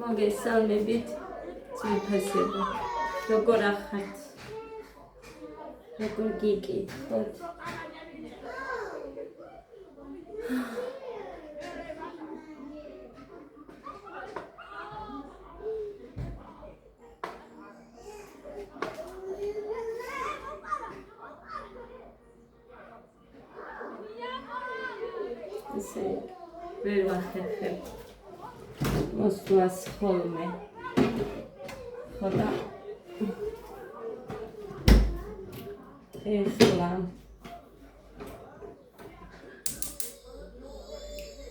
მოგესალმებით ძვირფასებო. როგორ ახართ? როგორ გიკითხოთ? ესე ვერ ვახერხებ მოსვლას ხოლმე. ხოდა ეხლა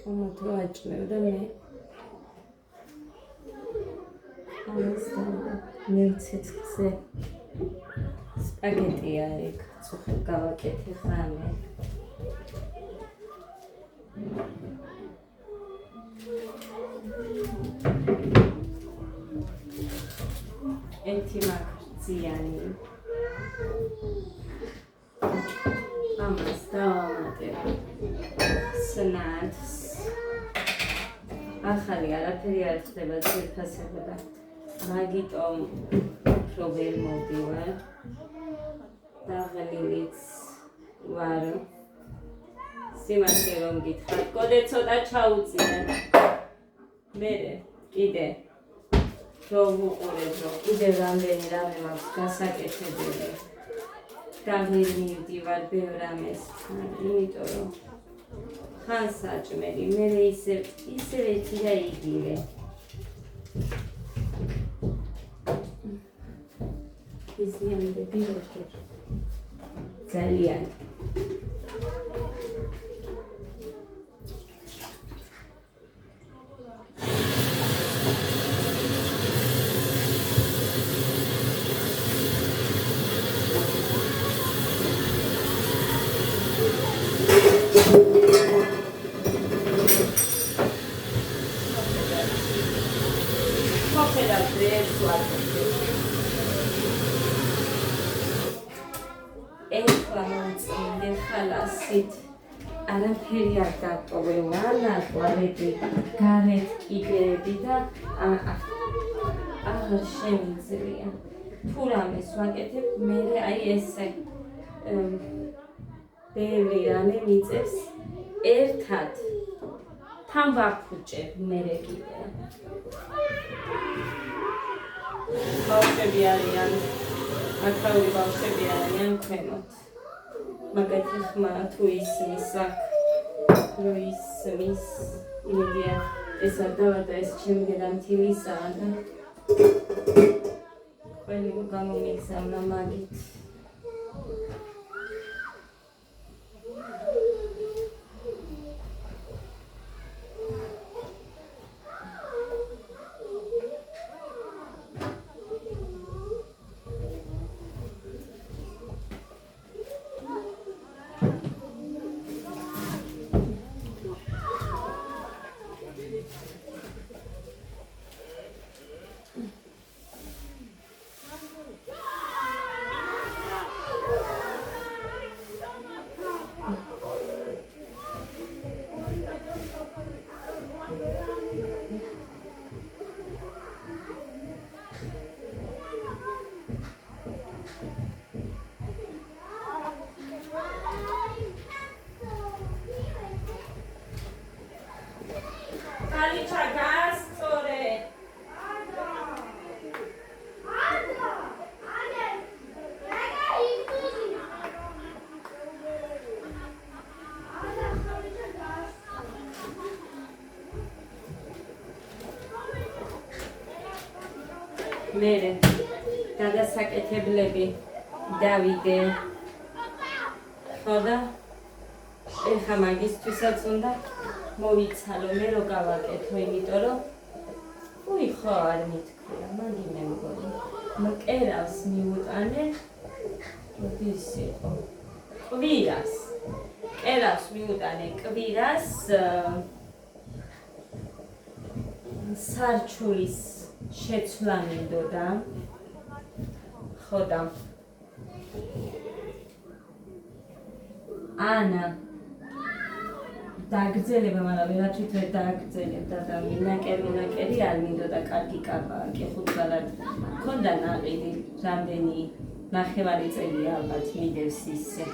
ამათ ვაჭმევ და მე ამას მევცეცხლზე სპაგეტია ეგ წუხებ გავაკეთე ხამე. ერთი მაგზიანი ამას დავამატებ სნადს ახალი არაფერი არ ხდება ძვირფასებო და მაგიტომ უფრო ვერ მოვდივარ დაღლილიც ვარ სიმართლე რომ გითხრათ კოდე ცოტა ჩაუწიე მერე კიდე რომ უყურებ რომ კიდევ რამდენი რამე მაქვს გასაკეთებელი და ვერ მივდივარ ბევრ რამესთან იმიტომ რომ ხან საჭმელი მერე ისევე თირა იგივე იზიანდები როგორ ძალიან ხალასით არაფერი არ დატოვე ვანაკვარები გარეთ კიდეები და აღარ შემიძლია თუ რამეს ვაკეთებ მერე აი ესე ბევრი რამე მიწევს ერთად თან ვაფუჭებ მერე კიდე ბავშვები არიან აქაური ბავშვები არიან ქვემოთ მაგათი ხმა თუ ისმის აქ რო ისმის იმედია ეს არ დავადა ეს ჩემი დედამთილისაა და ყველი გამომიგზავნა მაგით მერე გადასაკეთებლები დავიდე ხოდა ეხა მაგისთვისაც უნდა მოვიცალო მე რო გავაკეთო იმიტომ რომ უი ხო არ მითქვია მაგი მე მგონი მკერავს მიუტანე როდის იყო კვირას კერავს მიუტანე კვირას სარჩულის შეცვლა მინდოდა ხოდა ანა დააგრძელება, მაგრამ ვერაფრით ვერ დააგრძელებდა და მინაკერი არ მინდოდა კარგი კაბა, კი ხუთგალად მქონდა ნაყიდი, რამდენი ნახევარი წელი ალბათ მიდევს ისე.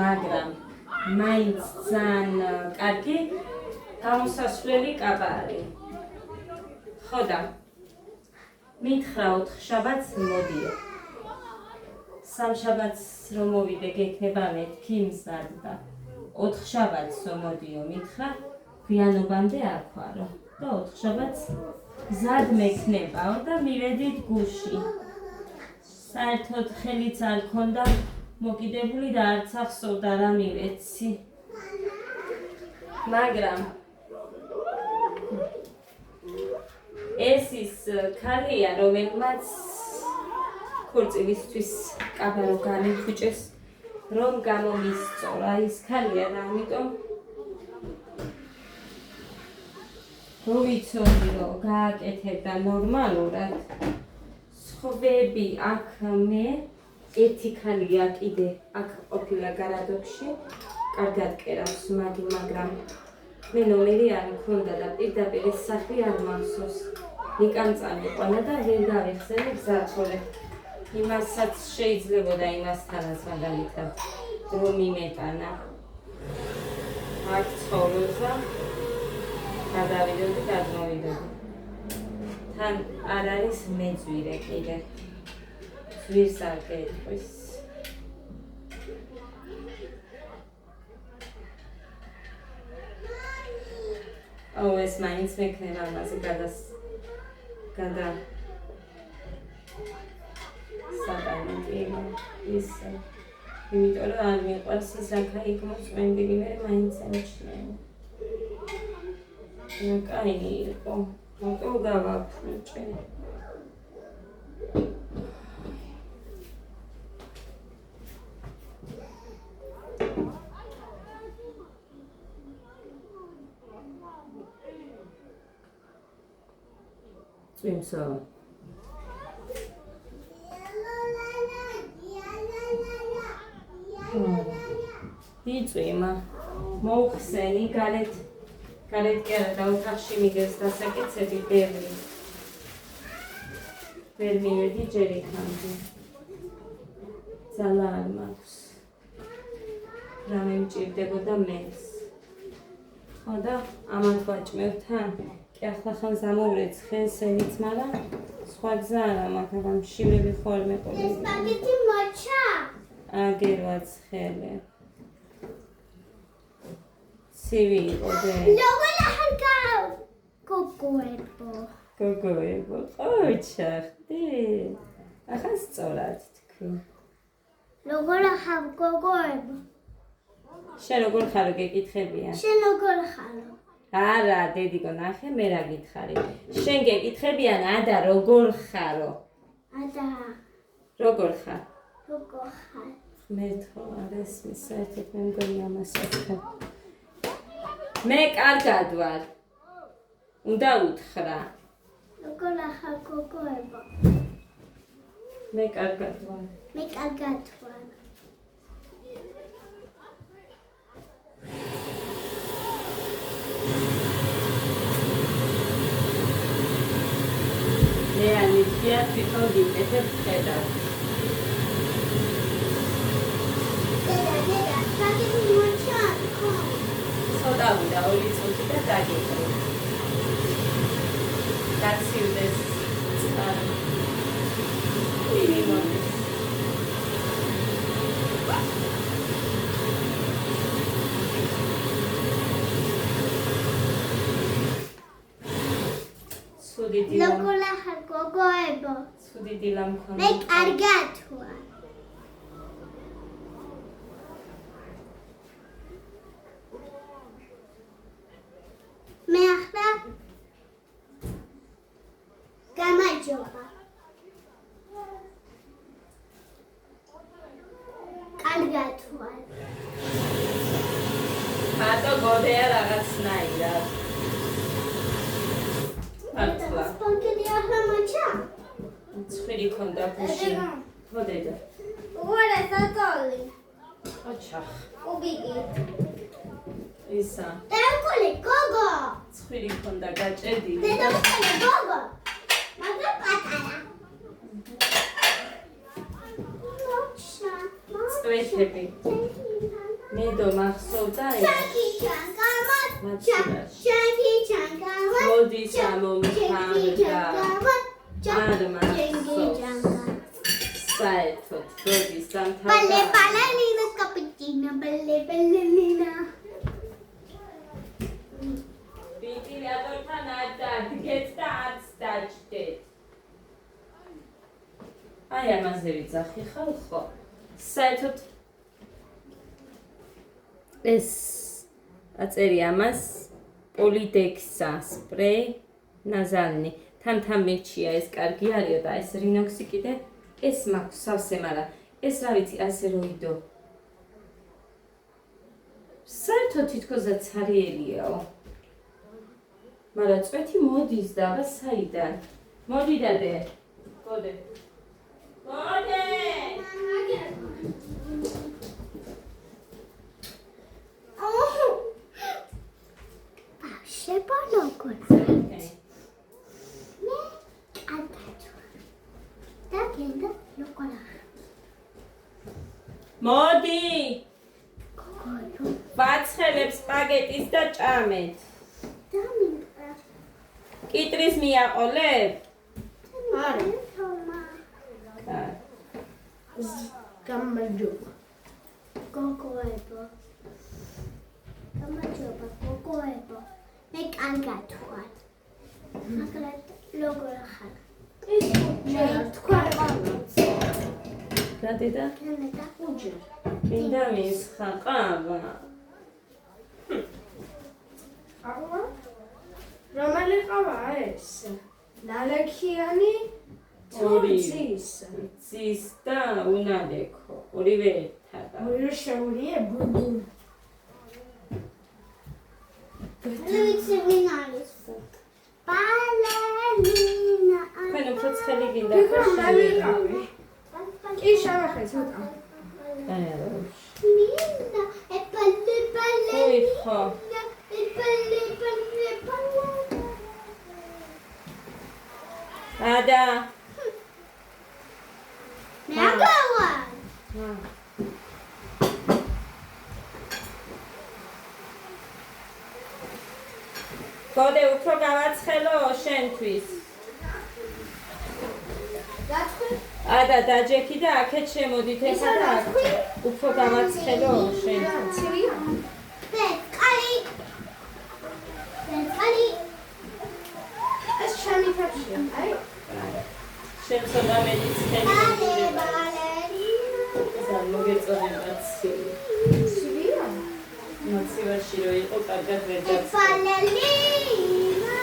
მაგრამ მაინც ძალიან კარგი გამოსასვლელი კაბა არის. ხო და მითხრა 4 შაბათს მოდიო. 3 შაბათს რომ მოვიდე გექნება მეთქი მზად და 4 შაბათს რომ მოდიო მითხრა გვიანობამდე არ ვარო და 4 შაბათს მზად მექნებაო და მივედით გუში. საერთოდ ხელიც არ ქონდა მოკიდებული და არც ახსოვდა რა მივეცი. მაგრამ ეს ის ქალია, რომელმაც ქორწილისთვის კაბა რო განიფუჭეს, რომ გამომისწორა ის ქალია და ამიტომ რო ვიცოდი რომ გააკეთებდა ნორმალურად სხვები აქ მე ერთი ქალია კიდე აქ ყოფილა გარადოქში კარგად კერავს მაგრამ მე ნომერი არ მქონდა და პირდაპირ ეს სახლი არ მახსოვს. მიკამწანი ყოლა და ვერ გავიხსენე გზაჩოლე. იმასაც შეიძლებოდა იმასთანაც მაგალითად რომ იმეტანა. აქ ცხოვრობდა გადავიდოდი და გადმოვიდოდი. თან არ არის მეძვირე კიდე. ზვირს არ გეტყვის. ეს მაინც მექნება ამაზე გადა საგანები ის იმიტომ რომ არ მიყვარს ის აქა იქ მოწმენდილი მე მაინც ამჩნია. კაინი იყო მოკო გავაფუჭე. წვიმსო იწვიმა მოუხსენი გარეთ კი არა და ოთახში მიგეს დასაკეთები ვერ მივედი ჯერ იქამდე ძალა არ მაქვს რამე მჭირდებოდა მეც ხო და ამან ვაჭმევთან კი ახლახან ზამოვრეც ხენსენიც მაგრამ სხვა გზა არა მაგრამ შივრები ხო არ მეყოლები სპაგეთი მოჩა აგერვაც ხელე ცივი იყო და როგორ ახალ გოგოებო ოჩა ხდი ახლა სწორად თქვი როგორ ახალ გოგოებო შენ როგორ ხარო გეკითხებიან შენ როგორ ხარო არა დედიკო ნახე მე რა გითხარი შენ გეკითხებიან ადა როგორ ხარო ადა როგორ ხარ მე თქო არის საერთოდ მე მგონი ამასაც მე კარგად ვარ უნდა უთხრა როგორ ახალ გოგოებო მე კარგად ვარ მე ანიფია თვითონ გიკეთებ ხედავ დედა სპაგეთი მოჩა ცოტა ვიდა 2 წუთი და დაგეკრე გაცივდეს წყალი მინიმუმის როგორ ახალ გოგოებო ცუდი დილა მქონდა მე კარგად ვარ მე ახლა გამარჯობა კარგად ვარ მარტო გოდეა რაღაცნაირად მართლა სპაგეთი ახლა მოჩა ცხვირი ქონდა გუში მოდედა უარა საწოლი ოჩახ უბიგი ისა. დედამხოლი გოგო. ცხვირი ქონდა გაჭედილი. დედამხოლი გოგო. მაგრამ პატარა. მოჩა. წვეთები. მედო მახსოვდა ეს. ჩაკი ჩანგამა. მაცილაში. ჩაკი ჩანგამა. მოდის ამომხარდა. არ მახსოვს. საერთოდ როდის დამთავრდა. Bale balalina cappuccino, bale balalina. ვენტილატორთან არ დადგეთ და არც დაჭდეთ. აი ამაზე ვიძახი ხალხო. საერთოდ ეს აწერი ამას პოლიდექსა სპრეი ნაზალნი. თან მეჩია ეს კარგი არისო და ეს რინოქსი კიდე ეს მაქვს სავსე, მაგრამ ეს რა ვიცი ასე როიდო. საერთოდ თითქოსაც არიელიაო. მაგრამ წვეთი მოდის და აბა საიდან? მოდი დადე. გოდე. გოდე! Basheba logos. Okay. Me adatu. Da kenda lokola. მოდი! Gogo. ვაცხელებ სპაგეტის და ჭამეთ. Daminta. კიტრის მიაყოლებ? Ara. კაი. Gamajoba. Gogoebo. Gamajoba, gogoebo. Me kangatwan. Magrat logora khal. Me tkwaramots. რა დედა? Keneta ujer. მინდა მისხა ყავა. ყავა? რომელი ყავაა ეს? ნალექიანი ორი. ძის. ძის და უნალექო. ორივე ერთად. ორი შეურიე ბუნდუ. Luitse minalis. Balalina. თქვენ უფრო ცხელი გინდა იქ რომ ხო? მევიყავი. კი შევახე ცოტა. აი რა. Mina. Epalle balle. ოი ხო. Epalle balle balle. ადა. Me agawa. გოდე უფრო გავაცხელო შენთვის. Gatkhu. ადა დაჯექი და აქეთ შემოდით ეხლა და აქ უფრო გავაცხელო შენ. ცივია? Bekali. Bekali. ეს ჩემი თაფშია, აი. შენ ცოტა მეძიცხელი. Balle balalina. ესა მოგეწონება ცივი. ცივია? მოცივაში რო იყო კარგად ვერ დაცვა. Balalina.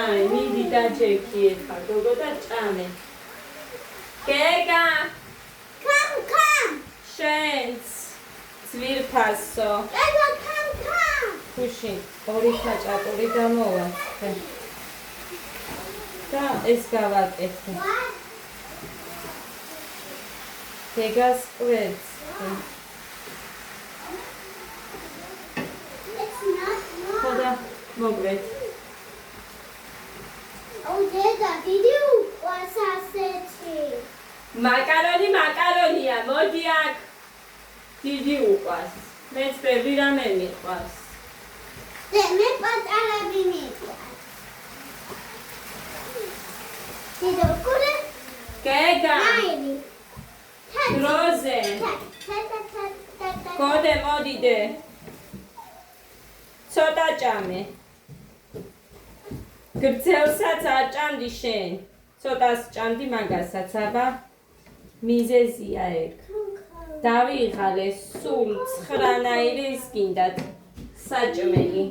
აი, მიდი დაჯექი ეხლა გოგო და ჭამე. გეგა, Come. შენც ძვირფასო. Ego come. ქუში, ორი ხაჭაპური გამოვა. და ეს გავაკეთე. What? გეგას კვეთს. It's not wrong. ხოდა მოგვეთ. Oh, Dada, did you want sausage? მაკარონია, მოდი აქ. დიდი უყვარს. მეც ბევრი რამე მიყვარს. Me patara biniko. Dido kure? გეგა, Nairi. დროზე. გოდე მოდიდე. ცოტა ჭამე. გრძელსაც არ ჭამდი შენ. ცოტას ჭამდი მაგასაც, აბა მიზეზია ეგ. დავიღალე სულ 9 ის გინდათ საჭმელი.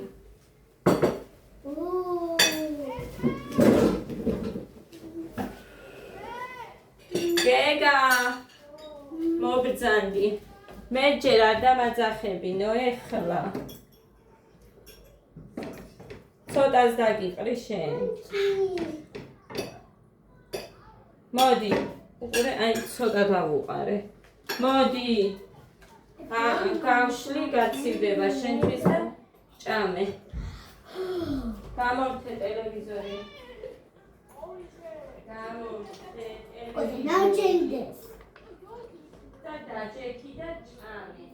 გეგა მობრძანდი. მე ჯერ არ დამაძახებინო ეხლა. ცოტას დაგიყრი შენ. მოდი. უყურე, აი ცოტა დავუყარე. მოდი. გავშლი, გაცივდება შენთვის და ჭამე. გამორთე ტელევიზორი. Okay, now change this. და დაჭექი და ჭამე.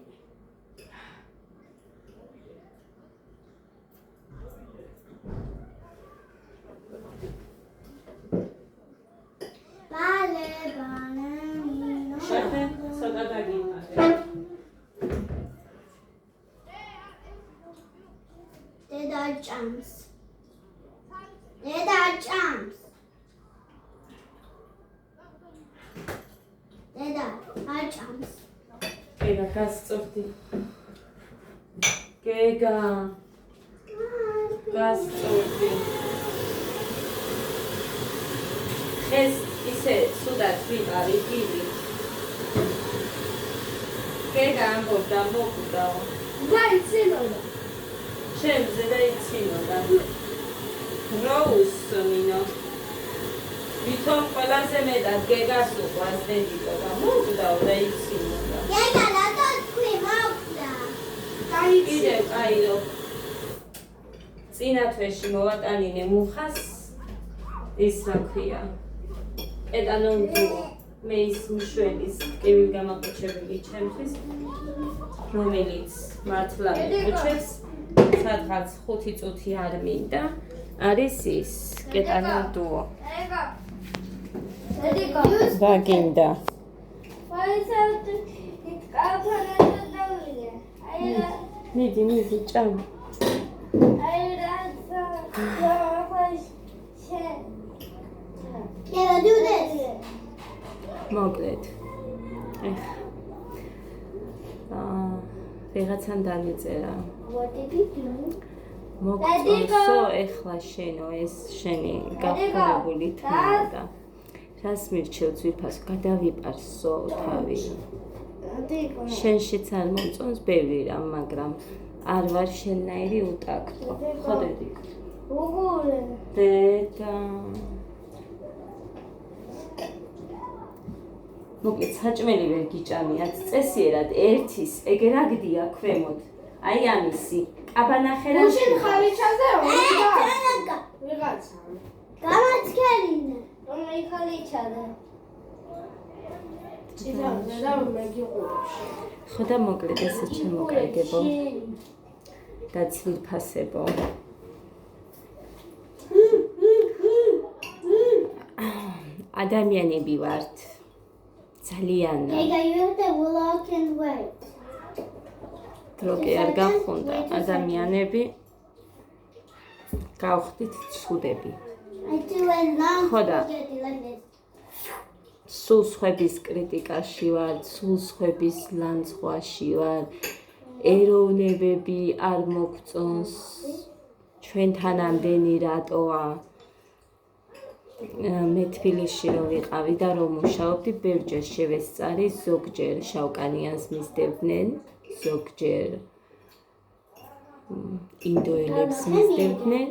Bale, banana. შეხე, ცოტა დაგიყარე. Deda jumps. Deda jumps. Deda jumps. გეგა გასწორდი. გეგა გასწორდი. ეს ისე სუდად ვიყარი დიდი. გეგა ამბობდა მოკვდაო. გაიცინოდა. ჩემზე და იცინოდა. როუსმინო. ვითომ ყველაზე მეტად გეგას უყვარს დედიკო და მოკვდაო და იცინოდა. Deda, rado თქვი მოვდა. კიდევ კაირო. წინა თვეში მოვატანინე მუხას ის რა ქვია. ეტანონდუო მე ის მშველის ტკივილი გამაყუჩებელი ჩემთვის რომელიც მართლა მიყვუჩებს სადღაც 5 წუთი არ მინდა არის ის ეტანონდუო დედიკო. და გინდა ვაიცავთ იქ კაფანადა დავიღე. მიდი ჭამ Deda, do this. მოკლედ ვიღაცამ დამიწერა What did you do? მოგწონსო ეხლა შენო ეს შენი გახურებული თმა და რას მირჩევ ძვირფას გადავიპარსო თავი დედიკო. შენშიც არ მომწონს ბევრი რამ მაგრამ არ ვარ შენნაირი უტაქტო ხო დედიკო უგულე. დედა მოკლედ საჭმელი ვერ გიჭამიათ წესიერად ერთის ეგ რა გდია ქვემოთ აი ამისი კაბანახერა გუშინ ხალიჩაზე Deda, ვიღაცა. გამაჩქერინა. რომ ხალიჩაზე. ციტა და მეგიყურებს. ხო და მოკლედ ესე შემოკარგებო და ცვირფასებო ადამიანები ვართ ძალიან Deda, you have to walk and wait. დრო კი არ გახუნდა ადამიანები გავხდით ცუდები I do a long Hold on. spaghetti like this. სულ სხვების კრიტიკაში ვარ სულ სხვების ლანძღვაში ვარ ეროვნებები არ მოგწონს ჩვენთან ამდენი რატოა მე თბილისში რომ ვიყავი და რომ მუშაობდი ბევრჯერ შევესწარი ზოგჯერ შავკანიანს მისდევდნენ ზოგჯერ ინდოელებს მისდევდნენ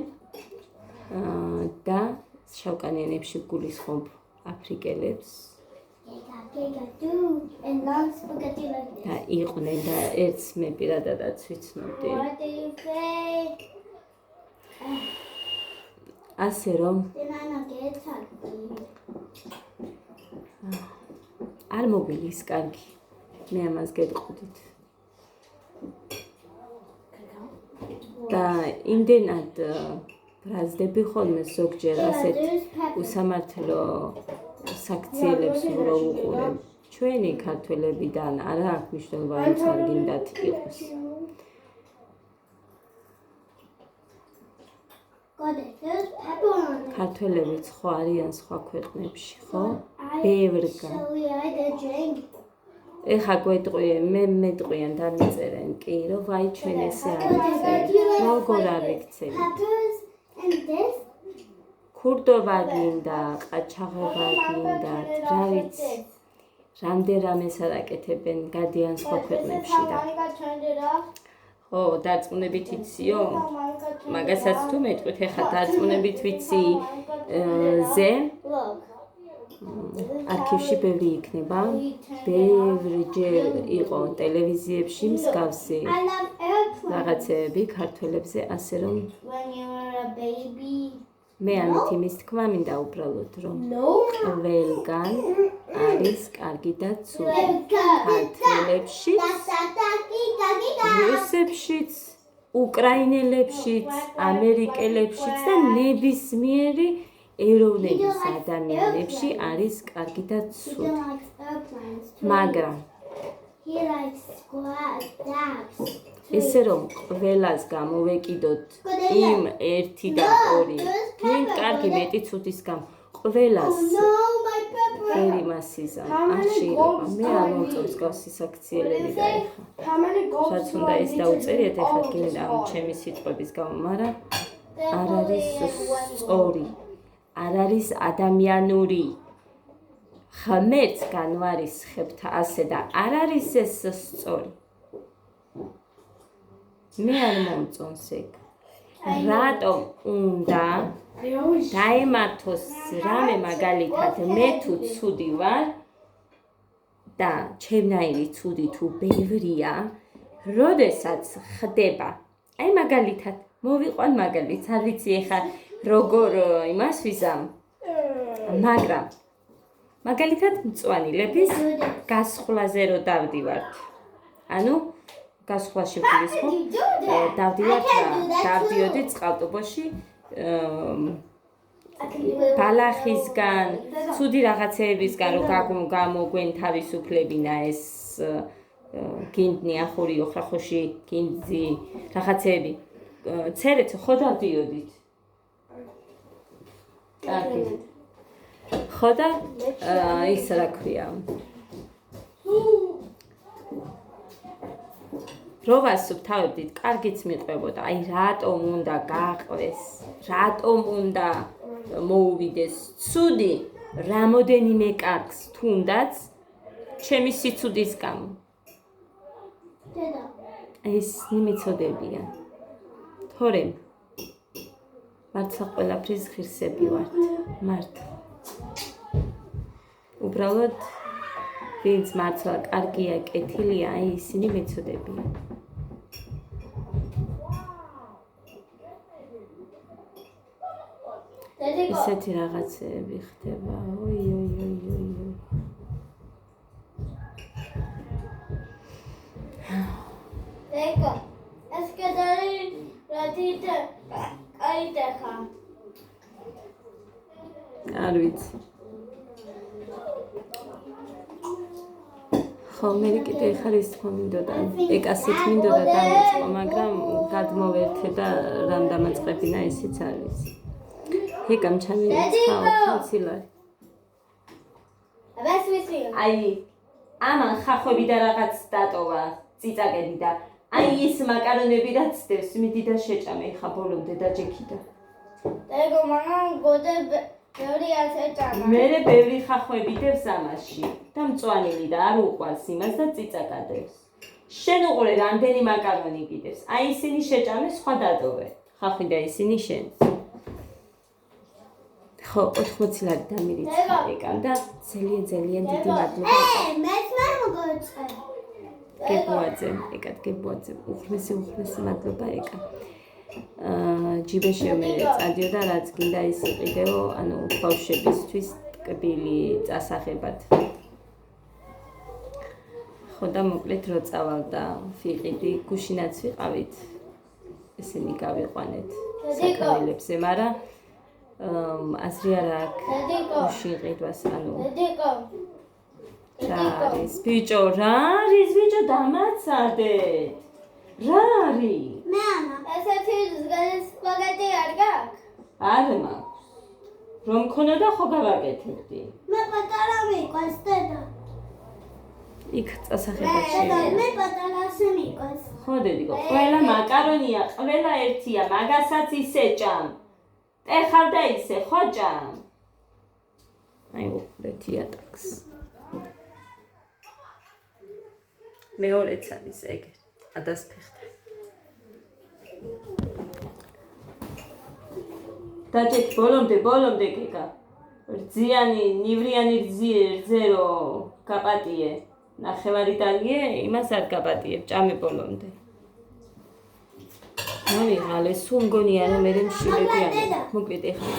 და შავკანიანებში გულისხმობ აფრიკელებს Deda, do a long spaghetti like this. და იყვნენ და ერთს მე პირადადაც ვიცნობდი What do you say? ასე რომ Then I not get happy. არ მოგვილის კარგი მე ამას გეტყოდით და იმდენად ბრაზდები ხოლმე ზოგჯერ ასეთ უსამართლო საქციელებს რო უყურებ ჩვენი ქართველებიდან არა აქვს მნიშვნელობა ვინც არ გინდათ იყოს Got it. There's pepper on it. ქართველებიც ხო არიან სხვა ქვეყნებში ხო ბევრგან So we had a drink. ეხა გვეტყვიე მე მეტყვიან დამიწერენ კი რომ ვაი ჩვენ ესე არ ვიქცევით როგორ არ ვიქცევით Peppers and this. ქურდობა გინდა ყაჩაღობა გინდა რა ვიცი რამდენ რამეს არ აკეთებენ გადიან სხვა ქვეყნებში და ხო დარწმუნებით იციო მაგასაც თუ მეტყვით ეხა დარწმუნებით ვიცი ზე Look. არქივში ბევრი იქნება. ბევრჯერ იყო ტელევიზიებში მსგავსი I love airplanes. რაღაცეები ქართველებზე, ასე რომ When you were a baby. მე ამით იმის თქმა მინდა უბრალოდ რომ No. ყველგან არის კარგი და ცუდი. ქართველებშიც, რუსებშიც, უკრაინელებშიც, ამერიკელებშიც და ნებისმიერი ეროვნების ადამიანებში არის კარგი და He ცუდი. don't like airplanes. too. მაგრამ He likes squad dogs. ესე რომ ყველას გამოვეკიდოთ იმ 1 და 2 გინ კარგი მეტი ცუდის გამო ყველას No, my pepper. ვერ იმასიზამ არ შეიძლება მე არ მომწონს გავსის აქციელები და ეხა How many goals რაც do უნდა I ის need to დაუწერიეთ do ეხა all გინ this ამ for? ჩემი სიტყვების გამო მაგრამ They're არ only არის in one goal. სწორი არ არის ადამიანური ხმერც განვარისხებთ ასე და არ არის ეს სწორი მე არ მომწონს ეგ რატომ უნდა I always დაემართოს რამე მაგალითად მე თუ ცუდი ვარ და ჩემნაირი ცუდი თუ ბევრია როდესაც ხდება აი მაგალითად მოვიყვან მაგალითს არ ვიცი ეხა როგორ იმას ვიზამ მაგრამ მაგალითად მწვანილების გასხვლაზე რო დავდივართ ანუ გასხვლაში ვდივართ დავდივართ რა დავდიოდი წყალტუბოში ბალახისგან, ცუდი რაღაცეებისგან რო გამოგვენ თავისუფლებინა ეს გინდნი ახური ოხრახოში გინძი რაღაცეები ცერეთ ხო დავდიოდით კარგი ხო და ის რა ქვია რო ვასუფთავებდით, კარგიც მიყვებოდა, აი რატომ უნდა გააყვეს, რატომ უნდა მოუვიდეს ცუდი რამოდენიმე კარგს თუნდაც ჩემი სიცუდის გამო. ეს მიმეცოდებია. თორემ მართლა ყველაფრის ღირსები ვართ, მართლა. უბრალოდ ვინც მართლა კარგია, კეთილია, აი ისინი მეცოდებიან. ისეთი რაღაცეები ხდება. ой ой ой ой ой. Եկա, ես կդարի ռադիտը այդ ეხա։ არ ვიცი. ხო, მე კიდე ხარ ის თქმა მინდოდა. ეკასით მინდოდა დამეწყო, მაგრამ გადმოვერთე და რამ დამაწყებინა ისიც არ ვიცი. ეკამ ჩამირიცხა ხალხილარი. Აბას ვიცი. აი, ამან ხახვები და რაღაც დატოვა, წიწაკები და აი ის მაკარონები რაც დევს, მიდი და შეჭამე ხა ბოლომდე და ჯექიდა. ეკო მანამ გოდე ბევრი აცეჭამა. მე ბევრი ხახვები დევს ამაში და მწვანილი და არ უყვარს იმას და წიწაკა დევს. შენ უყურე რამდენი მაკარონი კიდევს. აი ისინი შეჭამე, სხვა დატოვე. ხახვი და ისინი შენ. ხო, 80 ლარი დამირიცხა ეკამ და ძალიან დიდი მადლობა. მეც ვერ მოგოწე. გებუაძე, ეკად გებუაძე. უღრმესი მადლობა ეკა. ჯიბეში მე წადიოდა რაც გინდა ის იყიდეო, ანუ ბავშვებისთვის კბილი წასაღებად. ხო და მოკლედ რო წავალდა ვიყიდი, გუშინაც ვიყავით. ესენი გავიყვანეთ საკაველებზე, მაგრამ აზრი არ აქვს. გუშინ ყიდვას, ანუ დედიკო. რა არის ბიჭო, რა არის ბიჭო დამაცადეთ. რა არის? მე ანა. ესეთი ზგალის პაკეტი არ გაქვს? არ მაქვს. რომ მქონოდა ხო გავაკეთებდი. მე პატარა მიყვარს დედა. იქ წასაღებაში. მე პატარასე მიყვარს. ხო დედიკო, ყველა მაკარონია, ყველა ერთია, მაგასაც ისე ჭამ. ტეხარ და ისე ხო ჭამ. აი უყურეთ იატაკს. მეორეც არის ეგ. ადასფეხდა. დაჭეთ ბოლომდე გეკა. რძიანი, ნივრიანი რძე რო გაპატიე, ნახევარი დაგიე, იმას არ გაპატიებ, ჭამე ბოლომდე. მოვიღალე, სულ მგონია რომ მე მშილები არა. მოკლედ ეხლა.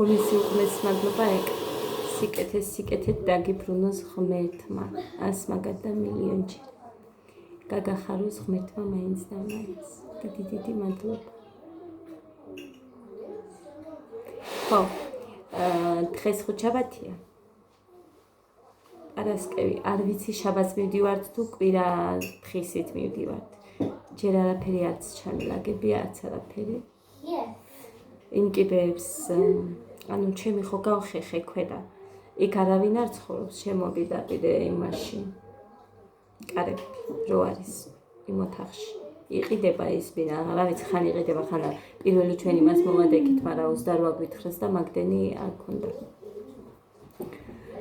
უღმეს მადლობა ეგ სიკეთეთ დაგიბრუნოს ღმერთმა 100 მაგად და მილიონჯერ გაგახაროს ღმერთმა მაინც და მაინც დიდი მადლობა ხო დღეს ხო შაბათია არასკევი არ ვიცი შაბათს მივდივართ თუ კვირა დღისით მივდივართ ჯერ არაფერი არც ჩამილაგებია არც არაფერი იმ კიბეებს ანუ ჩემი ხო გავხეხე ქვედა იქ არავინ არ ცხოვრობს შემოვიდა კიდე იმაში კარები რო არის იმ ოთახში იყიდება ის ბინა რა ვიცი ხან იყიდება ხან პირველი ჩვენ იმას მომადექით მაგრამ 28 გვითხრეს და მაგდენი არ ქონდა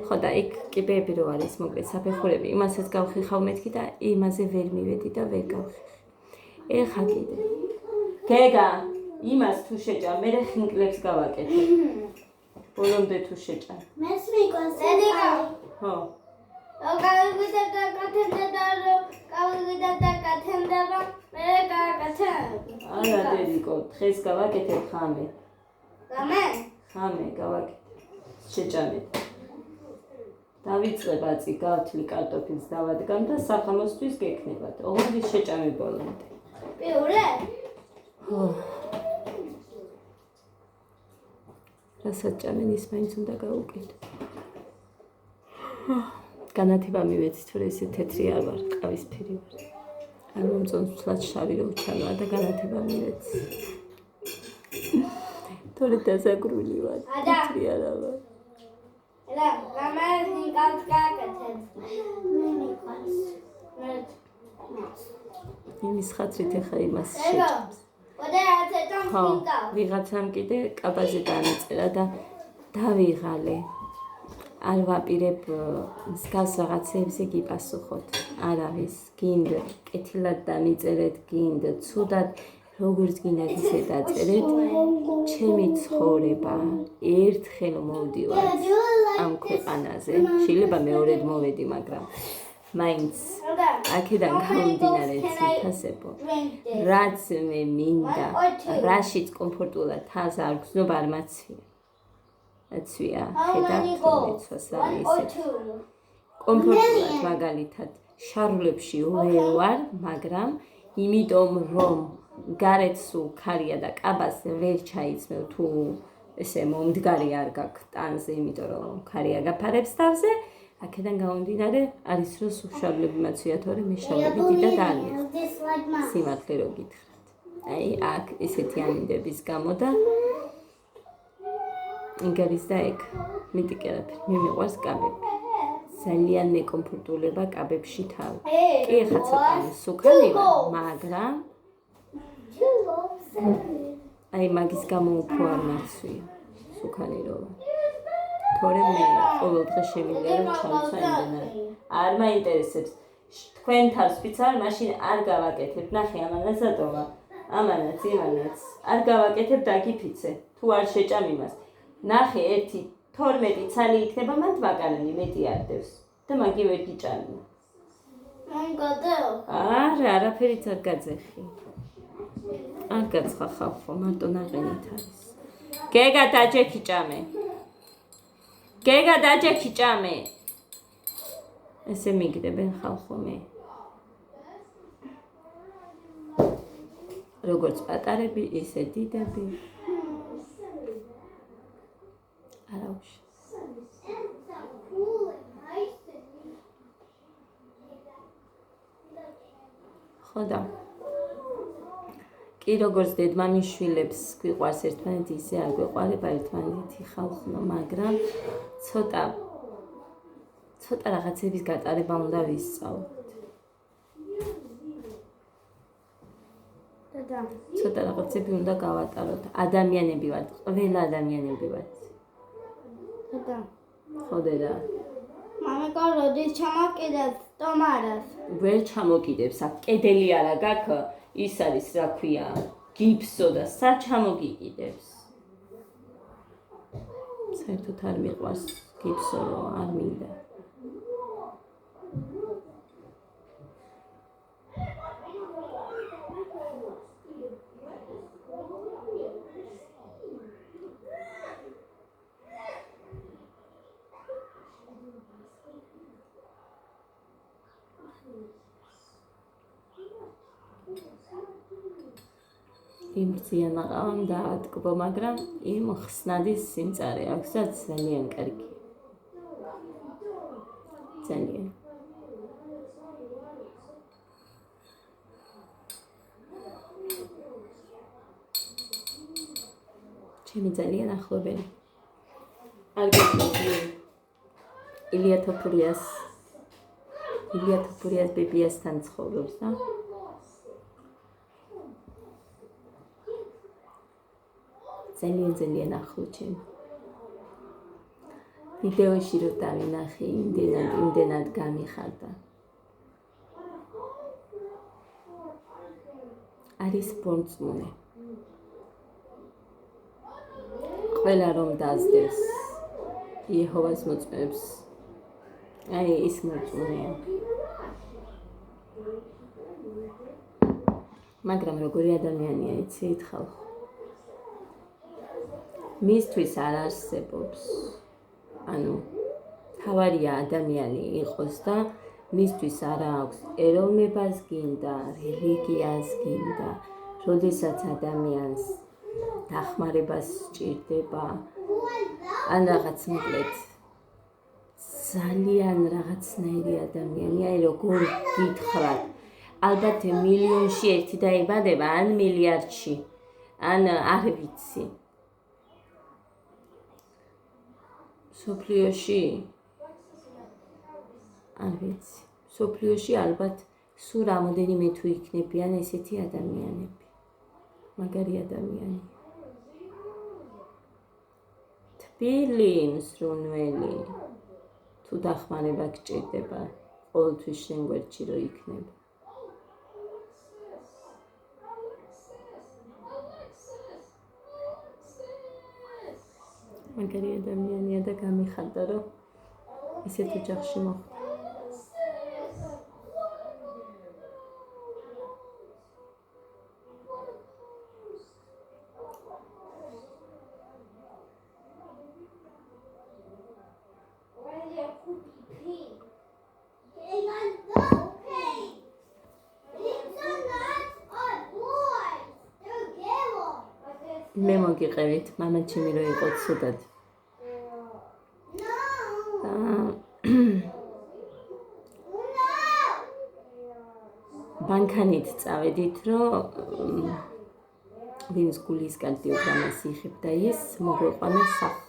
ხო და იქ კიბეები რო არის მოკლედ საფეხურები იმასაც გავხეხავ მეთქი და იმაზე ვერ მივედი და ვერ გავხეხე ეხა კიდე გეგა იმას თუ შეჭამ მე ხინკლებს გავაკეთებ ბოლომდე თუ შეჭამ მეს მიყვანს ხო გავიგდა და მე გავაკეთებ არა დედიკო დღეს გავაკეთებ ხამე გავაკეთებ შეჭამეთ დავიწყებ აწი გავთვლი კარტოფილს დავადგამ და სახამოსთვის გექნებათ ოღონდ შეჭამი ბოლომდე პირველ ხო რასაც ჭამენ ის მაინც უნდა გავუკეთო. განათება მივეცით რომ ესე თეთრი არ ვარ, ყავისფერი ვარ. არ მომწონს თლაც შავი რომ ჩავა და განათება მივეცი. თორე დასაგრული ვარ, თეთრი არა ვარ. რა, გამარჯვი გავკეთებ. იმის ხათრით ახლა იმას შეჭამს. ხო, ვიღაცამ კიდე კაბაზე დამეწერა და დავიღალე. არ ვაპირებ მსგავს რაღაცებზე გიპასუხოთ. არავის, გინდა კეთილად დამიწერეთ, გინდა ცუდად, როგორც გინდა ისე დაწერეთ. ჩემი ცხოვრება ერთხელ მოვდივარ ამ ქვეყანაზე. შეიძლება მეორედ მოვედი, მაგრამ მაინც აქედან გამომდინარე ციფასებო რაც მე მინდა რაშიც კომფორტულად თავს არ გზნობა არ მაცვია ხედავთ რომ ეცვას არის ისე კომფორტულად მაგალითად შარულებში ვერ ვარ მაგრამ იმიტომ რომ გარეთ სულ ქარია და კაბას ვერ ჩაიცმევ თუ ესე მომდგარი არ გაქვს ტანზე იმიტომ რომ ქარია გაფარებს თავზე აქედან გამომდინარე არის რომ სუშავლები მაცვია თორე მე შავლები დიდად არ მიხარ სიმართლე რო გითხრათ აი აქ ესეთი ამინდების გამო და იქ არის და ეგ მიტიკი არაფერი მე მიყვარს კაბები ძალიან მეკომფორტულება კაბებში თავი კი ახლა ცოტა სუქანი ვარ მაგრამ აი მაგის გამო უფრო არ მაცვია სუქანი რო თორე მე ყოველ დღე შემიძლია რომ ჩავიცვა იმდენად არ მაინტერესებს თქვენ თავს ვიცარ მაშინ არ გავაკეთებ ნახე ამანაც დატოვა ამანაც იმანაც არ გავაკეთებ დაგიფიცე თუ არ შეჭამ იმას ნახე 1-12 ცალი იქნება მათ მაგალითი მეტი არდევს და მაგი ვერ გიჭამი მან გადაო არა არაფერიც არ გაძეხი არ გაცხახავ ხო მარტო ნაყენით არის გეგა დაჯექი ჭამე გეგა დაჯექი ჭამე ესე მიგდებენ ხალხო მე როგორც პატარები ისე დიდები არაუშ ხოდა კი როგორც დედმამიშვილებს გვიყვარს ერთმანეთი ისე არ გვეყვარება ერთმანეთი ხალხო მაგრამ ცოტა რაღაცების გატარება უნდა ვისწავლოთ დედა. ცოტა რაღაცები უნდა გავატაროთ. ადამიანები ვართ, ყველა ადამიანები ვართ. დედა. ხო დედა. მამიკა როდის ჩამოკიდებს ტომარას? ვერ ჩამოკიდებს, აქ კედელი არა გაქვს, ის არის რა ქვია, გიფსო და საჩამოგიკიდებს. საერთოდ არ მიყვარს გიფსო, რომ არ მინდა. იმ ძიანაყავამ დაატკბო, მაგრამ იმ ხსნადის სიმწარე აქვს და ძალიან კარგი. ძალიან. ჩემი ძალიან ახლობელი. არ გეუბნები ილია თოფურიას ბებიასთან ცხოვრობს და ძალიან ახლო ჩემი. ვიდეოში რო დავინახე, იმდენად გამიხარდა. არის ბორწმუნე. ყველა რომ დაძდებს იეჰოვას მოწმეებს. აი ის მოწმუნეა. მაგრამ როგორი ადამიანია, იცით ხალხო? მისთვის არ არსებობს. ანუ თავარია ადამიანი იყოს და მისთვის არ აქვს ეროვნებას გინდა, რელიგიას გინდა. როდესაც ადამიანს დახმარებას სჭირდება, ან რაღაც მოკლედ ძალიან რაღაცნაირი ადამიანია, როგორ გითხრათ. ალბათ მილიონში ერთი დაიბადება, ან მილიარდში, ან არ ვიცი. სოფლიოში არ ვიცი. სოფლიოში ალბათ სულ რამოდენიმე თუ იქნებიან ესეთი ადამიანები. მაგარი ადამიანი. თბილი, მსრუნველი. თუ დახმარება გჭირდება, ყოველთვის შენ გვერდში რო იქნება. მაგარი ადამიანია და გამიხარდა, რომ ესეთ ოჯახში მოხვდა. მე მოგიყევით, მამა ჩემი რო იყო ცუდად. ბანკანით წავედით, რომ ვინც გულის კარდიოგრამას იღებდა, ის მოგვეყვანა სახლში.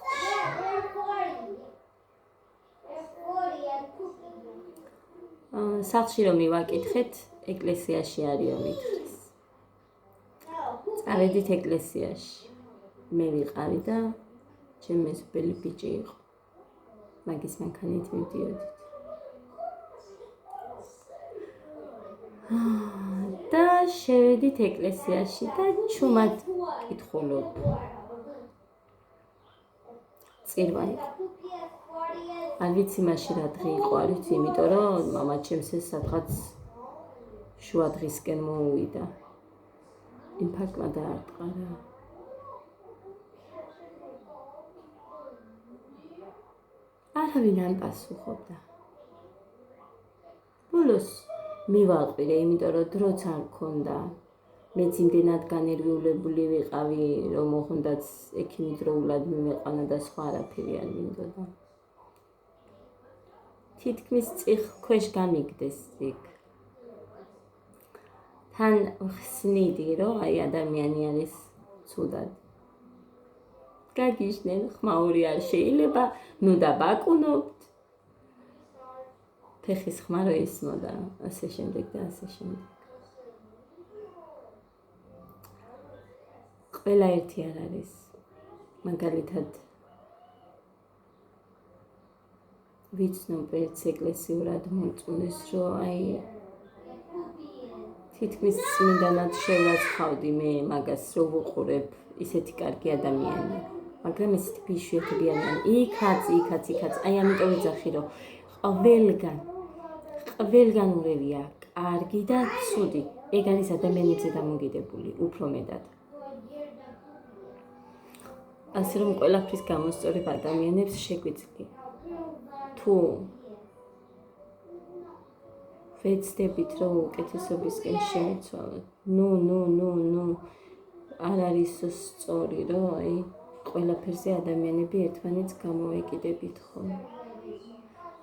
სახლში რომ მივაკითხეთ, ეკლესიაში არისო მითხრეს. წავედით ეკლესიაში. მე ვიყავი და ჩემი მეზობელი ბიჭი იყო. მაგის მანქანით მივდიოდით. და შევედით ეკლესიაში და ჩუმად კითხულობ. წირვა იყო. არ ვიცი მაშინ რა დღე იყო, არ ვიცი, იმიტომ რომ მამა ჩემს ეს სადღაც შუა დღისკენ მოუვიდა. ინფარქტმა დაარტყარა. არავინ არ პასუხობდა. ბოლოს მივაყირე, იმიტომ რომ დროც არ მქონდა. მეც იმდენად განერვიულებული ვიყავი, რომ მოხონდაც ექიმი დროულად მიმეყვანა და სხვა არაფერი არ მინდოდა. თითქმის წიხ ქვეშ გამიგდეს იქ. თან ხსნიდი, რომ აი ადამიანი არის ცუდად. გაგიჟდნენ, ხმაური არ შეიძლება, ნუ დაბაკუნობთ. ფეხის ხმა რო ისმოდა, ასე შემდეგ და ასე შემდეგ. ყველა ერთი არ არის. მაგალითად ვიცნობ ერთ ეკლესიურად მომწონეს, რომ აი თითქმის წმინდანად შევაცხავდი მე მაგას, რომ ვუყურებ ისეთი კარგი ადამიანი. მაგრამ ესეთი ბიშვიათები არიან. იქაც, აი ამიტომ ვიძახი, რომ ყველგან ურევია კარგი და ცუდი. ეგ არის ადამიანებზე დამოკიდებული, უფრო მეტად. ასე რომ ყველაფრის გამოსწორებ ადამიანებს შეგვიძლია. თუ ვეცდებით, რომ უკეთესობისკენ შევიცვალოთ, ნუ არ არის სწორი, რომ აი ყველაფერზე ადამიანები ერთმანეთს გამოვეკიდებით ხოლმე.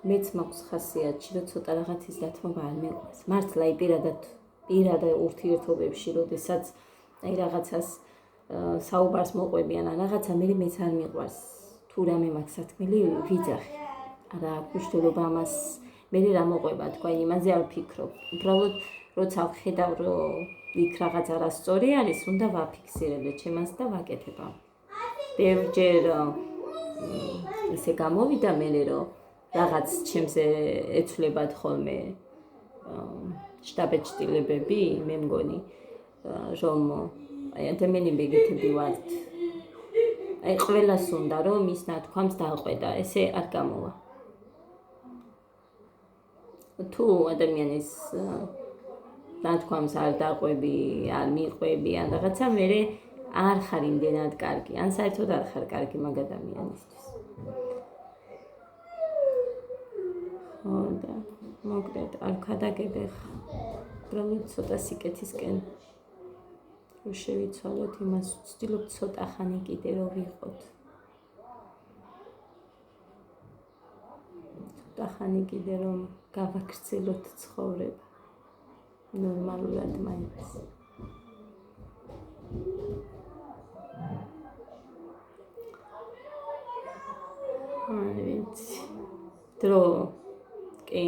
მეც მაქვს ხასიათი, რომ ცოტა რაღაცის დათმობა არ მეყვარს. მართლა პირად ურთიერთობებში, როდესაც აი რაღაცას საუბარს მოყვებიან ან რაღაცა, მეც არ მიყვარს. თუ რამე მაქვს სათქმელი, ვიძახი. არა აქვს მნიშვნელობა ამას. მე რა მოყვება, თქვა, იმაზე არ ვფიქრობ. უბრალოდ როცა ვხედავ, რომ იქ რაღაც არასწორი არის, უნდა ვაფიქსირებდე ჩემას და ვაკეთებ. ბევრჯერ ისე გამოვიდა მე, რომ რაღაც ჩემზე ეცვლებათ ხოლმე შტაბეჭდილებები, მე მგონი, რომ აი ადამიანები ეგეთები ვართ. აი ყველას უნდა, რომ ის ნათქვამს დააყვედა, ესე არ გამოვა. თუ ადამიანის ნათქვამს არ დაყვები, არ მიყვები, ან რაღაცა, მე არ ხარ იმდენად კარგი, ან საერთოდ არ ხარ კარგი მაგ ადამიანისთვის. ხო და მოკლედ არ ვქადაგებ ახლა. უბრალოდ ცოტა სიკეთისკენ რომ შევიცვალოთ, იმას ვცდილობ ცოტა ხანი კიდე რომ ვიყოთ. ცოტა ხანი კიდე რომ გავაგრძელოთ ცხოვრება. ნორმალურად მაინც. არ ვიცი. დრო კი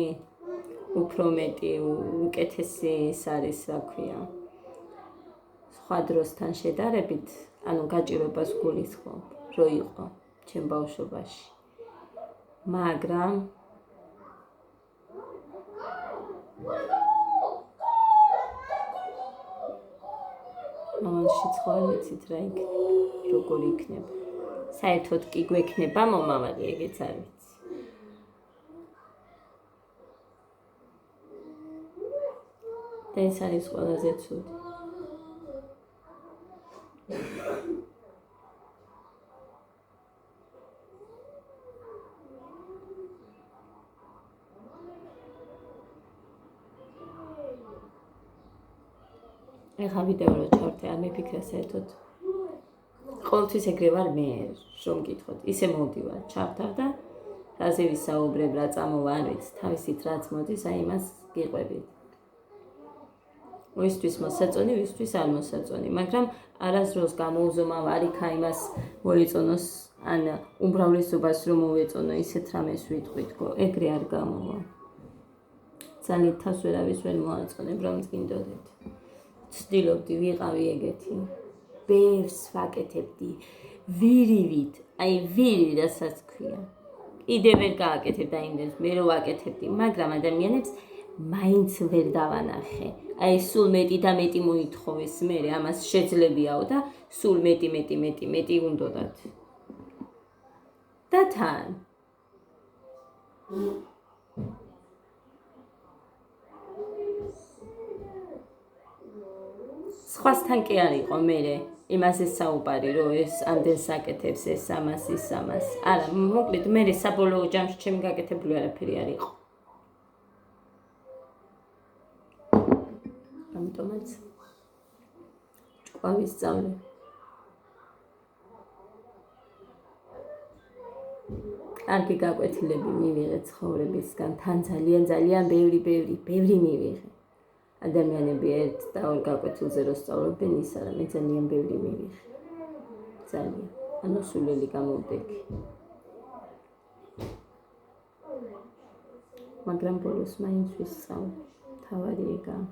უფრო მეტი უკეთესი ის არის, რა ქვია. სხვა დროსთან შედარებით, ანუ გაჭირვებას გულისხმობ, რო იყო ჩემ ბავშვობაში. მაგრამ მომავალში ცხოვრ ვიცით რა იქნება, როგორ იქნება. საერთოდ კი გვექნება მომავალი, ეგეც არ ვიცი. და ეს არის ყველაზე ცუდი. ეხლა ვიდეო რო ჩავრთე, არ მიფიქრე საერთოდ. ყოველთვის ეგრე ვარ მე, რომ მკითხოთ. ისე მოვდივარ, ჩავთავ და რაზე ვისაუბრებ, რა წამოვა, არ ვიცი, თავისით რაც მოდის, აი იმას გიყვებით. ვისთვის მოსაწონი, ვისთვის არ მოსაწონი, მაგრამ არასდროს გამოუზომავ არ იქა იმას მოეწონოს, ან უმრავლესობას რომ მოვეწონო, ისეთ რამეს ვიტყვით, ეგრე არ გამოვა. ძალიან თავს ვერავის ვერ მოაწყონებ, რომ წმინდოდეთ. ვცდილობდი ვიყავი ეგეთი. ბევრს ვაკეთებდი ვირივით, აი ვირი რასაც ქვია. კიდე ვერ გააკეთებ და იმდენს მე რო ვაკეთებდი, მაგრამ ადამიანებს მაინც ვერ დავანახე. აი სულ მეტი და მეტი მოითხოვეს მე, ამას შეძლებიაო და სულ მეტი უნდოდათ. და თან სხვასთან კი არ იყო მე იმაზე საუბარი, რომ ეს ამდენს აკეთებს, ეს ამას, ის ამას. არა, მოკლედ მე საბოლოო ჯამში ჩემი გაკეთებული არაფერი არ იყო. ამიტომაც ჭკუა ვისწავლე. კარგი გაკვეთილები მივიღე ცხოვრებისგან, თან ძალიან ბევრი მივიღე. ადამიანები ერთ და ორ გაკვეთილზე რო სწავლობენ, ის არა, მე ძალიან ბევრი მივიღე. ძალიან. ანუ სულელი გამოვდექი. მაგრამ ბოლოს მაინც ვისწავლე. თავარი ეგაა.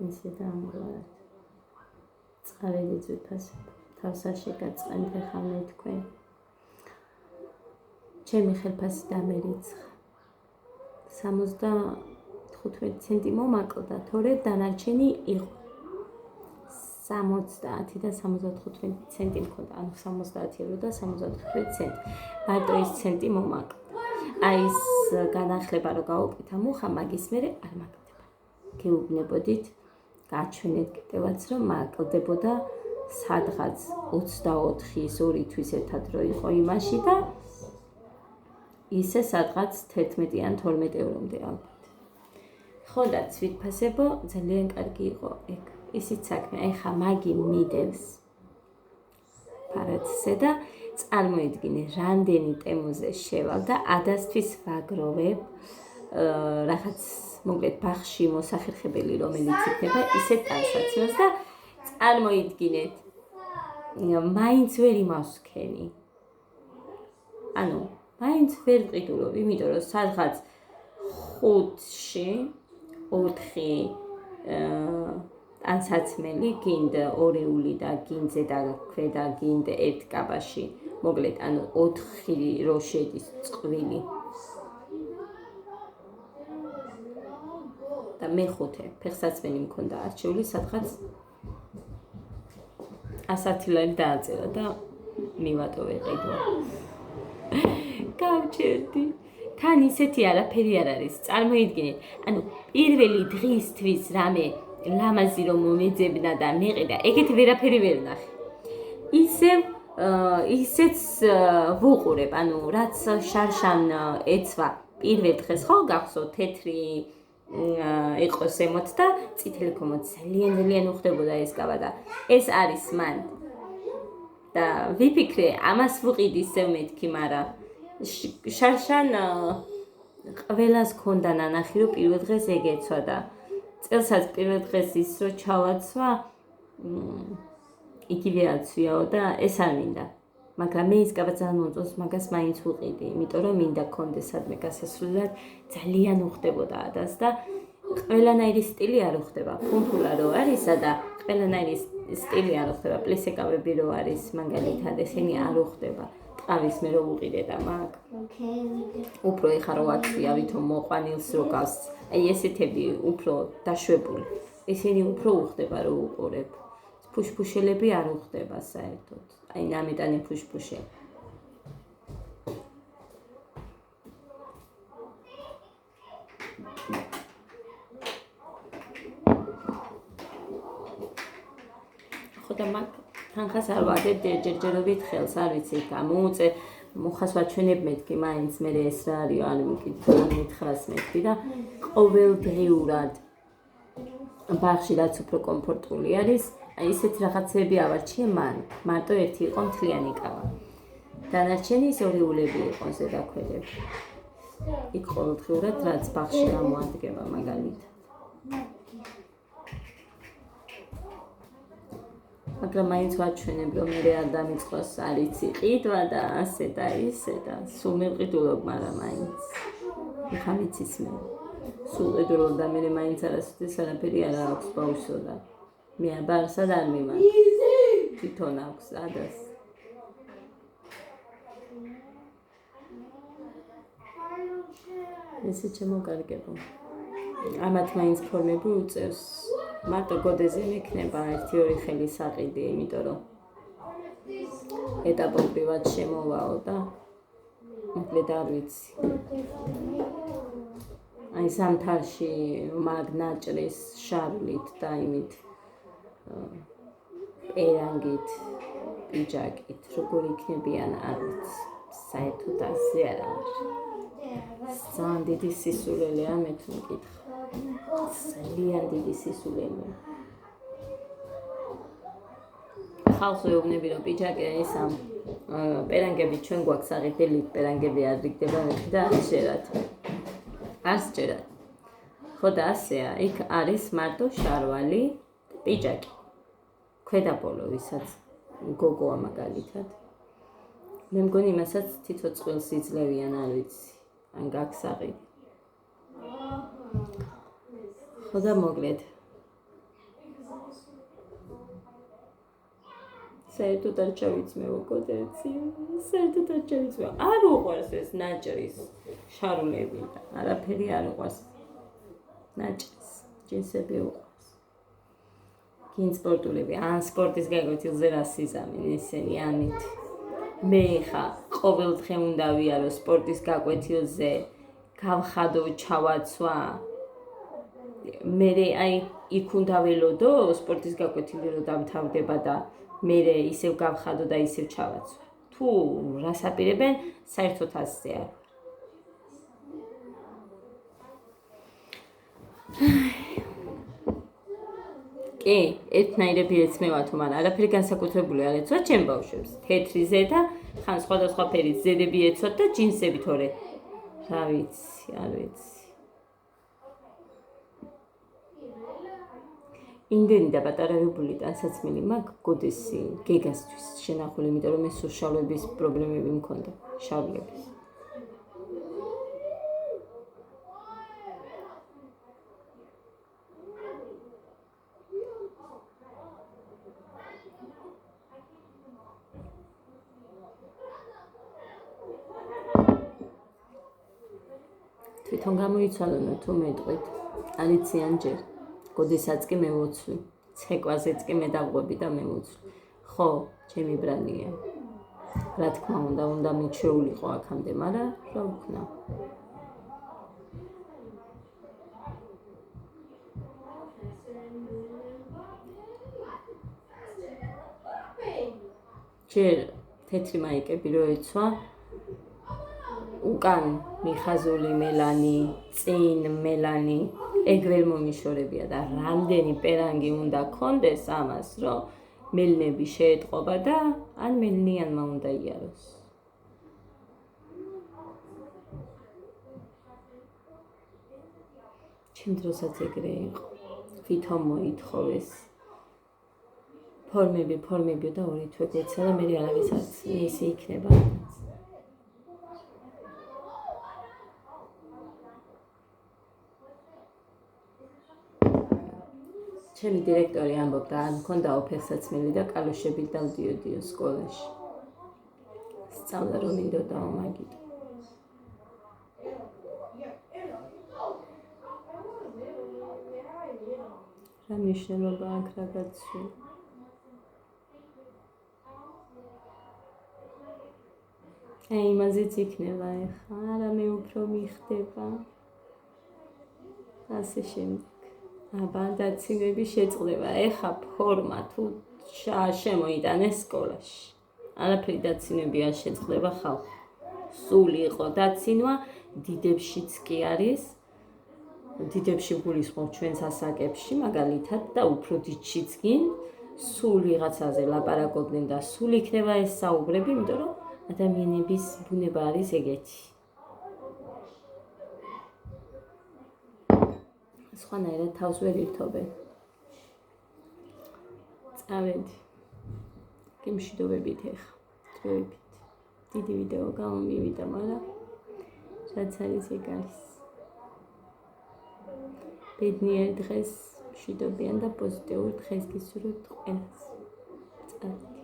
ისე დამღლად. წყარელი ძვირფასებ. თავსაში გაწყენთ ახლა თქვენ. ჩემი ხელფასი დამერიცხა. 75 ცენტი მომაკლდა, თორე დანარჩენი იყო 70 და 75 ცენტი მქონდა, ანუ 70 евро და 75 ცენტი. მარტო ის ცენტი მომაკლდა. აი ეს განახლება რო გავუკეთა მუხა, მაგის მერე არ მაკლდება. გეუბნებოდით, გაჩვენეთ კიდევაც, რომ მაკლდებოდა სადღაც 24-ის 2 თვის ერთად რო იყო იმაში და ისე სადღაც 11 ან 12 ევრომდე ალბათ. ხო და ცვირფასებო ძალიან კარგი იყო ეგ. ისიც საქმე, აი ხა მაგი მიდევს ფარადზე და წარმოიდგინე, რამდენი ტემოზე შევალ და ადასთვის ვაგროვებ რაღაც მოკლედ ბაღში მოსახერხებელი რომელიც იქნება ისეთ ტანსაცმელს და წარმოიდგინეთ, მაინც ვერ იმავსქენი. ანუ მაინც ვერ ვყიდულობ, იმიტომ რომ სადღაც 5-ში 4 ტანსაცმელი გინდა ორეული და გინძე და ქვედა გინდა ერთ კაბაში. მოკლედ, ანუ 4 რო შედის წყვილი. და მე-5 ფეხსაცმელი მქონდა არჩეული სადღაც 110 ლარი დააწერა და მივატოვე ყიდვა. გავჩერდი. თან ისეთი არაფერი არ არის. წარმოიდგინეთ, ანუ პირველი დღისთვის რამე ლამაზი რომ მომეძებნა და მეყიდა, ეგეთი ვერაფერი ვერ ვნახე. ისეც ვუყურებ, ანუ რაც შარშან ეცვა პირველ დღეს ხო გახსოვთ თეთრი იყოს ემოთ და წითელი ქომოთ ძალიან უხდებოდა ეს კაბა და ეს არის მან. და ვიფიქრე, ამას ვუყიდი ისევ მეთქი, მაგრამ შარშან ყველას ქონდა ნანახი რომ პირველ დღეს ეგ ეცვა და წელსაც პირველ დღეს ის რო ჩავაცვა იგივე აცვიაო და ეს არ მინდა. მაგრამ მე ის კაბა ძალიან მომწონს, მაგას მაინც ვუყიდი, იმიტომ რომ მინდა კონდეს სადმე გასასვლელად ძალიან უხდებოდა ადას და ყველანაირი სტილი არ უხდება. ფუნფულა რო არისა და ყველანაირი სტილი არ უხდება. პლისეკავები რო არის მაგალითად, ესენი არ უხდება. ყავის მე რო ვუყიდე და მაგ. უფრო ეხა რო აცვია, ვითომ მოყვანილს რო გავს. აი ესეთები უფრო დაშვებული. ესენი უფრო უხდება რო უყურებ. ფუშფუშელები არ უხდება საერთოდ. აი ნამეტანი ფუშფუშე. ხო და მაგ თანხას არ ვადებ ჯერჯერობით ხელს, არ ვიცი, გამოუწე მუხას ვაჩვენებ მეთქი, მაინც მე ეს რა არისო, არ მითხრას მეთქი და ყოველდღიურად ბაღში რაც უფრო კომფორტული არის, აი ესეთი რაღაცები ავარჩიე მან. მარტო ერთი იყო მთლიანი კავა. დანარჩენი ის ორეულები იყო ზედაქველები. იქ ყოველდღიურად რაც ბაღში გამოადგება მაგალითად. მაგრამ მაინც ვაჩვენებ რომ მე არ დამიწყოს არ იცი ყიდვა და ასე და ისე და სულ მევყიდულობ, მაგრამ მაინც ხა მიცის მე. სულ ყიდულობ და მე მაინც არასოდეს არაფერი არ აქვს ბავშვო და მე აბარსად არ მიმარ. თვითონ აქვს ადას. ესე შემოგარგებო. ამათ მაინც ფორმები უწევს. მარტო გოდეზე მექნება 1-2 ხელი საყიდი, იმიტომ რომ ეტაპობრივად შემოვაო და მოკლედ არ ვიცი. აი სამთარში მაგ ნაჭრის შარლით და იმით პერანგით, პიჯაკით, როგორ იქნებიან არ ვიცი. საერთოდ ასე არ არის. ძალიან დიდი სისულელეა მე თუ მკითხა. ძალიან დიდი სისულელეა. ხალხს ვეუბნები რომ პიჯაკი ეს ამ პერანგები ჩვენ გვაქვს აღებული პერანგები არ რიგდება მეთქი და არ შეერათ. არ შეერათ. ხო და ასეა, იქ არის მარტო შარვალი, პიჯაკი. ქვედა ბოლო ვისაც გოგოა მაგალითად. მე მგონი იმასაც თითო წყვილს იძლევიან, არ ვიცი. ან გაგსაღი. ხო და მოკლედ საერთოდ არ ჩავიწმევო კოდერცი, საერთოდ არ ჩავიწმევო. არ უყვარს ეს ნაჭრის შარულები და არაფერი არ უყვარს. ნაჭრის ჯინსები უყვარს. გინ სპორტულები, ან სპორტის გაკვეთილზე რა სიზამენ ესენი ანით. მე ხა ყოველდღე უნდა ვიარო სპორტის გაკვეთილზე, გავხადო, ჩავაცვა. მე აი იქ უნდა ველოდო სპორტის გაკვეთილი რო დამთავრდება და მე ისევ გავხადო და ისევ ჩავაცვა. თუ რას აპირებენ, საერთოდ ასზე არ. კი, ერთნაირები ეცმევა თუ მან არაფერი განსაკუთრებული არ ეცვა ჩემ ბავშვებს. თეთრი ზედა, ხან სხვადასხვა ფერის ზედები ეცვათ და ჯინსები თორე. რა ვიცი, არ ვიცი. იმდენი და პატარებებული ტანსაცმელი მაქვს გოდესი გეგასთვის შენახული, იმიტომ რომ ეს სურშავლების პრობლემები მქონდა, შავლების. თვითონ გამოიცვალონო თუ მეტყვით, არიციან ჯერ. გოდესაც კი მე ვოცვლი, ცეკვაზეც კი მე დავყვები და მე ვოცვლი. ხო, ჩემი ბრალია. რა თქმა უნდა მიჩეულიყო აქამდე, მაგრამ რა ვქნა. ჯერ თეთრი მაიკები რო ეცვა, უკან მიხაზული მელანი, წინ მელანი, ეგ ვერ მომიშორებია და რამდენი პერანგი უნდა კონდეს ამას, რომ მელნები შეეტყობა და ან მელნიანმა უნდა იაროს. ჩემ დროსაც ეგრე იყო. თვითონ მოითხოვეს. ფორმები და ორი თვე გეცა და მე არავის არც ისე იქნება. ჩემი დირექტორი ამბობდა, არ მქონდაო ფეხსაცმელი და კალოშები დავდიოდიო სკოლაში. სწავლა რომ მინდოდაო მაგით. რა მნიშვნელობა აქვს რაღაცში? აი, იმაზეც იქნება ეხა, არა მე უფრო მიხდება. ასე შემდეგ. აბა დაცინები შეწყდება. ეხა ფორმა თუ შემოიტანეს სკოლაში. არაფერი დაცინები არ შეწყდება ხალხი. სული იყო დაცინვა, დიდებშიც კი არის. დიდებში გულისხმობ ჩვენს ასაკებში, მაგალითად და უფრო დიდშიც გინ სულ ვიღაცაზე ლაპარაკობდნენ და სულ იქნება ეს საუბრები, იმიტომ რომ ადამიანების ბუნება არის ეგეთი. სხვანაირად თავს ვერ ირთობენ. წავედი. გიმშვიდობებით ეხა. დროებით. დიდი ვიდეო გამომივიდა, მაგრამ რაც არის ეგ არის. ბედნიერ დღეს მშვიდობიან და პოზიტიურ დღეს გისურვებთ ყველას. წავედი.